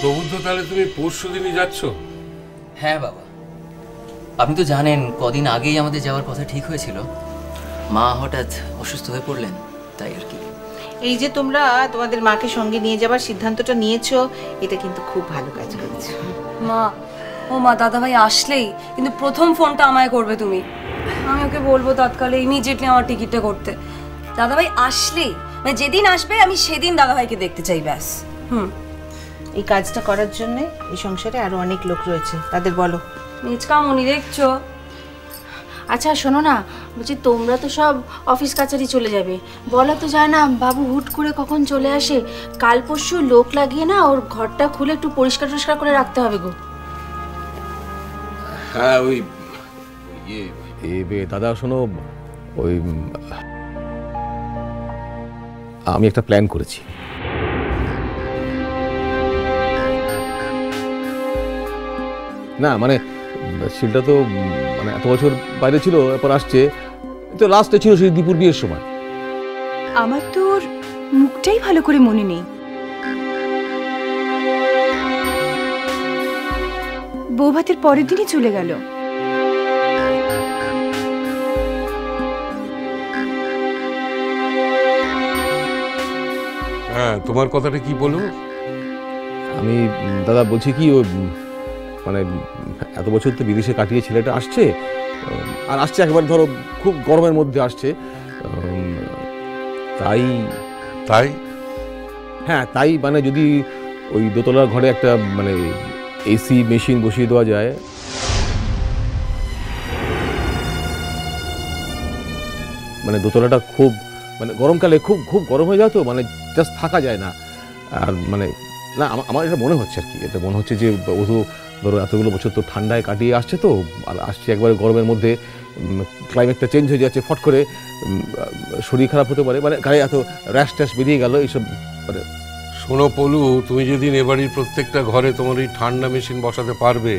প্রবুদ্ধ, তাহলে তুমি পরশু দিনই যাচ্ছ? হ্যাঁ বাবা, আপনি তো জানেন কদিন আগেই আমাদের যাওয়ার কথা ঠিক হয়েছিল। মা হঠাৎ অসুস্থ হয়ে পড়লেন, তাই আর কি। এই যে তোমরা তোমাদের মাকে সঙ্গে নিয়ে যাবার সিদ্ধান্তটা নিয়েছো, এটা কিন্তু খুব ভালো কাজ করেছো। মা, ও মা, দাদাভাই আসলেই কিন্তু প্রথম ফোনটা আমায় করবে তুমি। আমি ওকে বলবো তৎকালে ইমিডিয়েটলি আমার টিকিটটা করতে। দাদাভাই আসলেই, মানে যেদিন আসবে আমি সেদিন দাদাভাইকে দেখতে চাই, ব্যাস। এই কাজটা করার জন্য এই সংসারে আরো অনেক লোক রয়েছে, তাদের বলো। মিচকামনি দেখছো? আচ্ছা শোনো না, বলছি তোমরা তো সব অফিস কাছারি চলে যাবে, বলা তো যায় না বাবু হুট করে কখন চলে আসে। কাল পরশু লোক লাগিয়ে না ওর ঘরটা খুলে একটু পরিষ্কার টরিষ্কার করে রাখতে হবে গো। হ্যাঁ, ওই দাদা শোনো, ওই আমি একটা প্ল্যান করেছি। না মানে শিলটা তো মানে এত বছর বাইরে ছিল, এরপর আসছে, তো লাস্টে ছিল সেই দীপুর বিয়ের সময়। আমার তো ওর মুখটাই ভালো করে মনে নেই। বৌভাতের পরের দিনই চলে গেল। হ্যাঁ, তোমার কথাটা কি বলো? আমি দাদা বলছি কি, ও মানে এত বছর তো বিদেশে কাটিয়ে ছেলেটা আসছে, আর আসছে একেবারে ধরো খুব গরমের মধ্যে আসছে, তাই তাই হ্যাঁ তাই মানে যদি ওই দোতলার ঘরে একটা মানে এসি মেশিন বসিয়ে দেওয়া যায়, মানে দোতলাটা খুব মানে গরমকালে খুব খুব গরম হয়ে যায়, তো মানে জাস্ট থাকা যায় না। আর মানে না, আমার এটা মনে হচ্ছে আর কি, এটা মনে হচ্ছে যে ও তো ধরো এতগুলো বছর তো ঠান্ডায় কাটিয়ে আসছে, তো আর আসছে একবারে গরমের মধ্যে, ক্লাইমেটটা চেঞ্জ হয়ে যাচ্ছে, ফট করে শরীর খারাপ হতে পারে, মানে গায়ে এত র্যাশ ট্যাশ বেরিয়ে গেল এইসব মানে। শোনো পলু, তুমি যেদিন এবাড়ির প্রত্যেকটা ঘরে তোমার এই ঠান্ডা মেশিন বসাতে পারবে,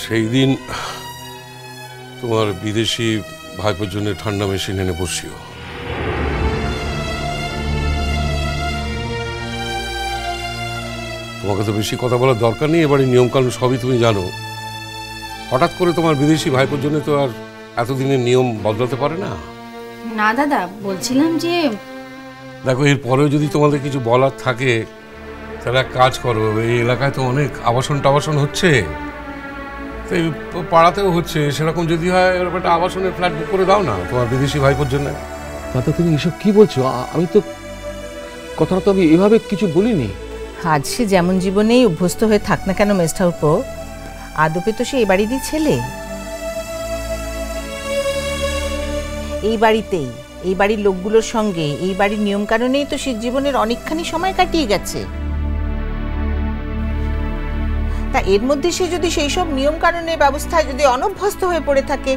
সেই দিন তোমার বিদেশি ভাইপোর জন্য ঠান্ডা মেশিন এনে বসিও। তোমাকে তো বেশি কথা বলার দরকার নেই, এবারে নিয়মকানুন সবই তুমি জানো। হঠাৎ করে তোমার বিদেশি ভাইপোর জন্য তো আর এতদিনের নিয়ম বদলাতে পারে না। না দাদা, বলছিলাম যে দেখো, এরপরেও যদি তোমাদের কিছু বলার থাকে তাহলে এক কাজ করো, এই এলাকায় তো অনেক আবাসন টাবাসন হচ্ছে, তো এই পাড়াতেও হচ্ছে, সেরকম যদি হয় এরকম একটা আবাসনের ফ্ল্যাট বুক করে দাও না তোমার বিদেশি ভাইপোর জন্য। দাদা তুমি এসব কি বলছো? আমি তো কথাটা তো আমি এভাবে কিছু বলিনি। আজ সে যেমন জীবনেই অভ্যস্ত হয়ে থাক না কেন মেজঠাকুরপো, আদপে তো সে এই বাড়িরই ছেলে। এই বাড়িতেই, এই বাড়ির লোকগুলোর সঙ্গে, এই বাড়ির নিয়ম কানুনেই তো সে জীবনের অনেকখানি সময় কাটিয়ে গেছে। তা এর মধ্যে সে যদি সেই সব নিয়ম কানুনের ব্যবস্থায় যদি অনভ্যস্ত হয়ে পড়ে থাকে,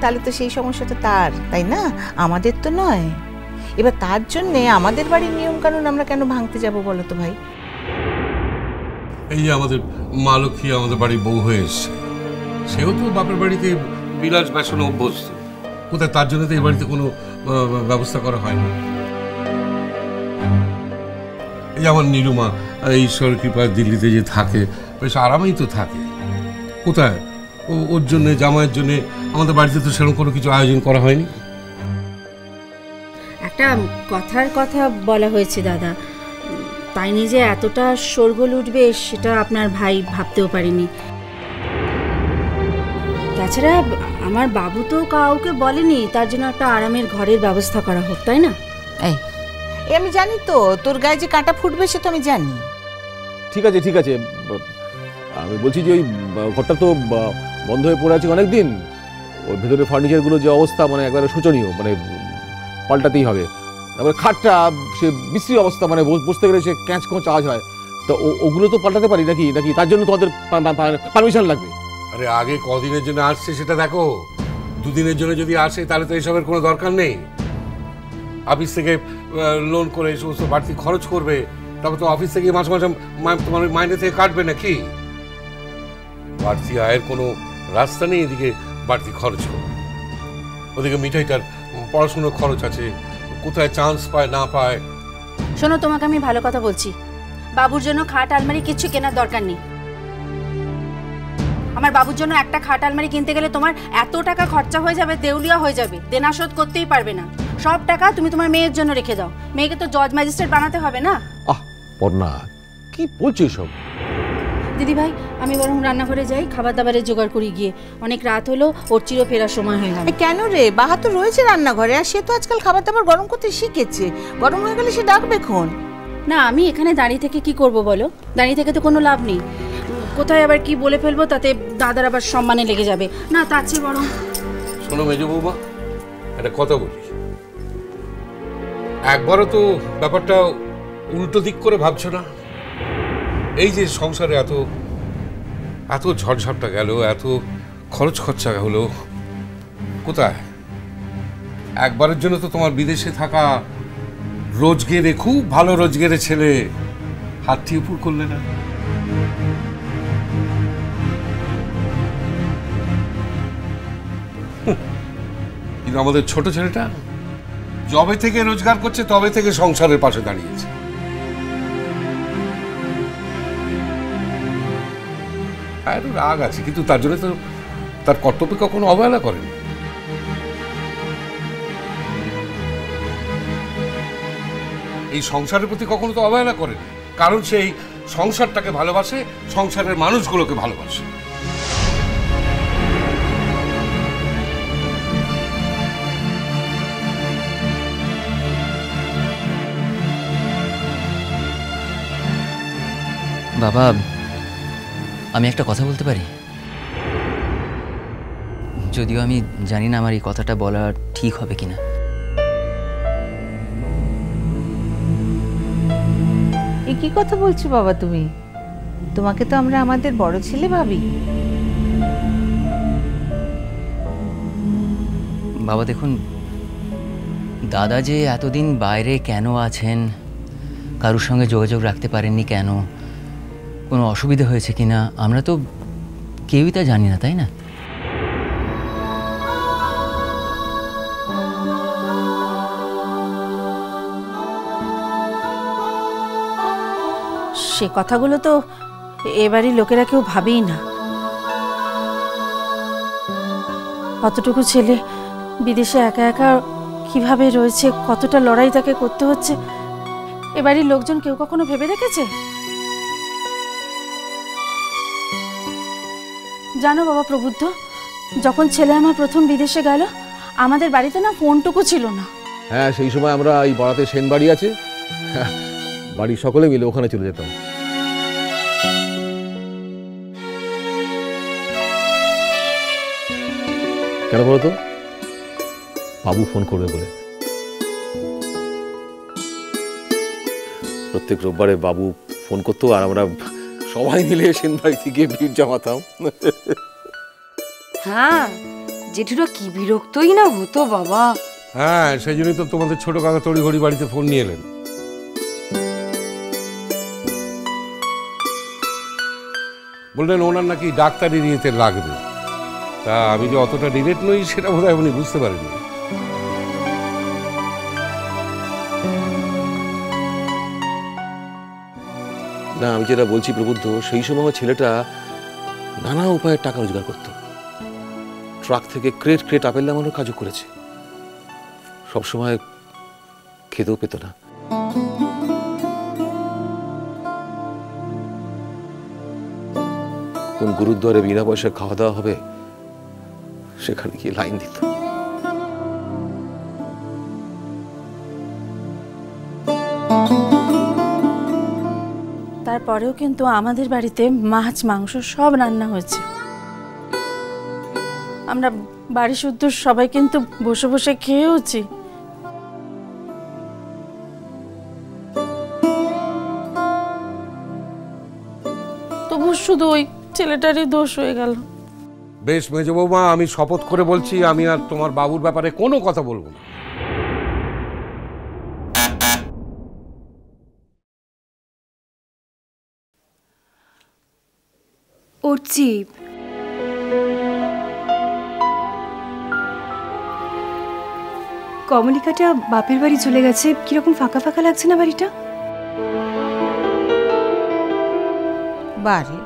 তাহলে তো সেই সমস্যাটা তার, তাই না? আমাদের তো নয়। এবার তার জন্যে আমাদের বাড়ির নিয়ম কানুন আমরা কেন ভাঙতে যাব বলো তো ভাই? এই যে আমাদের মা লক্ষ্মী আমাদের বাড়ির বউ হয়ে এসছে, সেও তো বাপের বাড়িতে বিলাস বেসনে অভ্যস্ত, কোথায় তার জন্য তো এই বাড়িতে কোনো ব্যবস্থা করা হয় না। এই যে আমার নীলুমা, ঈশ্বরের কৃপায় দিল্লিতে যে থাকে, বেশ আরামেই তো থাকে, কোথায় ওর জন্যে, জামাইয়ের জন্যে আমাদের বাড়িতে তো সেরকম কোনো কিছু আয়োজন করা হয়নি। একটা কথার কথা বলা হয়েছে দাদা, তাই নিয়ে যে এতটা শোরগোল উঠবে সেটা আপনার ভাই ভাবতেও পারেনি। তাছাড়া আমার বাবু তো কাউকে বলেনি তার জন্য একটা আরামের ঘরের ব্যবস্থা করা হোক, তাই না? এই আমি জানি তো, তোর গায়ে যে কাঁটা ফুটবে সে তো আমি জানি। ঠিক আছে ঠিক আছে, আমি বলছি যে ওই ঘরটা তো বন্ধ হয়ে পড়ে আছে অনেকদিন, ওর ভেতরে ফার্নিচারগুলো যে অবস্থা মানে একবারে শোচনীয়, মানে পাল্টাতেই হবে। তারপরে খাটটা সে বিশ্রী অবস্থা, মানে বসতে গেলে সে ক্যাঁচ কোঁচ আওয়াজ হয়, তো ওগুলো তো পাল্টাতে পারি নাকি? নাকি তার জন্য তোমাদের পারমিশন লাগবে? আরে আগে কদিনের জন্য আসছে সেটা দেখো, দুদিনের জন্য যদি আসে তাহলে তো এসবের কোনো দরকার নেই। অফিস থেকে লোন করে এই সমস্ত বাড়তি খরচ করবে, তারপর তো অফিস থেকে মাসে মাসে তোমার মাইনে থেকে কাটবে নাকি? বাড়তি আয়ের কোনো রাস্তা নেই, এদিকে বাড়তি খরচ করবে। ওদিকে মিঠাইটার পড়াশুনোর খরচ আছে, কোথায় চান্স পায় না পায়। শোনো, তোমাকে আমি ভালো কথা বলছি, বাবুর জন্য খাট আলমারি কিছু কেনার দরকার নেই। আমার বাবুর জন্য একটা খাট আলমারি কিনতে গেলে তোমার এত টাকা খরচা হয়ে যাবে, দেউলিয়া হয়ে যাবে, দেনা শোধ করতেই পারবে না। সব টাকা তুমি তোমার মেয়ের জন্য রেখে দাও। মেয়েকে তো জজ ম্যাজিস্ট্রেট বানাতে হবে না? পর্ণা, কি বলছিস সব? দিদি ভাই, আমি বরং রান্নাঘরে যাই, খাবার দাবারের জোগাড় করি গিয়ে। অনেক রাত হলো, ওর চিরো ফেরার সময় হয়ে গেল। কেন রে, বাহা তো রয়েছে রান্নাঘরে, আর সে তো আজকাল খাবার দাবার গরম করতে শিখেছে। গরম হয়ে গেলে সে ডাকবে খন। না, আমি এখানে দাঁড়িয়ে থেকে কি করব বলো? দাঁড়িয়ে থেকে তো কোনো লাভ নেই। কোথায় আবার কি বলে ফেলবো, তাতে দাদার আবার সম্মানে লেগে যাবে। না, তার চেয়ে বরং শোনো মেজ বৌমা, একটা কথা বলি। একবারও তো ব্যাপারটা উল্টো দিক করে ভাবছো না? এই যে সংসারে এত এত ঝড়ঝাপটা গেল, এত খরচ খরচা হলো, কোথায় একবারের জন্য তো তোমার বিদেশে থাকা রোজগেরে, খুব ভালো রোজগেরে ছেলে হাত দিয়ে উপর করলে না? কিন্তু আমাদের ছোট ছেলেটা যবে থেকে রোজগার করছে তবে থেকে সংসারের পাশে দাঁড়িয়েছে। রাগ আছে, কিন্তু তার জন্য তো তার কর্তব্য কখনো অবহেলা করেনি। এই সংসারের প্রতি কখনো তো অবহেলা করেনি, কারণ সেই সংসারটাকে ভালোবাসে, সংসারের মানুষগুলোকে ভালোবাসে। বাবা, আমি একটা কথা বলতে পারি? যদিও আমি জানি না আমার এই কথাটা বলা ঠিক হবে কিনা। এ কি কথা বলছো বাবা তুমি? তোমাকে তো আমরা আমাদের বড় ছেলে ভাবি। বাবা দেখুন, দাদা যে এতদিন বাইরে কেন আছেন, কারোর সঙ্গে যোগাযোগ রাখতে পারেননি কেন, কোনো অসুবিধা হয়েছে কিনা, আমরা তো কেউই তা জানি না, তাই না? সে কথাগুলো তো এবারই লোকেরা কেউ ভাবেই না। কতটুকু ছেলে বিদেশে একা একা কিভাবে রয়েছে, কতটা লড়াই তাকে করতে হচ্ছে, এবারই লোকজন কেউ কখনো ভেবে দেখেছে? জানো বাবা প্রবুদ্ধ, যখন ছেলে আমার প্রথম বিদেশে গেল, আমাদের বাড়িতে না ফোনটুকু ছিল না। হ্যাঁ, সেই সময় আমরা এই বড়াতে সেন বাড়ি আছে, বাড়ির সকলে মিলে ওখানে চলে যেতাম। কেন বলতো? বাবু ফোন করবে বলে। প্রত্যেক রোববারে বাবু ফোন করতো, আর আমরা সবাই মিলে সেন বাড়ি থেকে ভিড় জমাতাম। হ্যাঁ, জেঠুরা কি বিরক্তই না হতো বাবা। হ্যাঁ, সেই জন্যই তো তোমাদের ছোট কাকা তড়িঘড়ি বাড়িতে ফোন নিয়ে এলেন। বললেন ওনার নাকি ডাক্তারের ইয়েতে লাগবে। তা আমি যে অতটা ডিরেক্ট নই সেটা বোধহয় উনি বুঝতে পারেননি। না, আমি যেটা বলছি প্রবুদ্ধ, সেই সময় আমার ছেলেটা নানা উপায়ে টাকা রোজগার করত। ট্রাক থেকে ক্রেট ক্রেট আপেল নামানোর কাজও করেছে। সবসময় খেতেও পেত না। কোন গুরুদ্বারে বিনা পয়সায় খাওয়া দাওয়া হবে সেখানে গিয়ে লাইন দিত। তারপরেও কিন্তু আমাদের বাড়িতে মাছ মাংস সব রান্না হয়েছে। আমরা বাড়ি শুদ্ধ সবাই কিন্তু বসে বসে খেয়েওছি। তবু শুধু ওই ছেলেটারই দোষ হয়ে গেল। বেশ মেজ বৌমা, আমি শপথ করে বলছি আমি আর তোমার বাবুর ব্যাপারে কোনো কথা বলবো না। উঠছি। কমলিকাটা বাপের বাড়ি চলে গেছে, কিরকম ফাঁকা ফাঁকা লাগছে না বাড়িটা? বারে,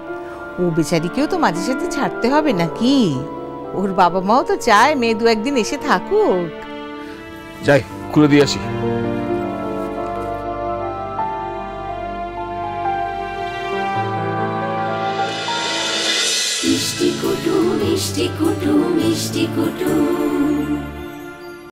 ও বেচারিকেও তো মাঝে সাথে ছাড়তে হবে নাকি? ওর বাবা মাও তো চায় মেয়ে দু একদিন এসে থাকুক। যাই খুলে দিয়ে আসি। মিষ্টি কুটুম মিষ্টি কুটুম মিষ্টি কুটুম।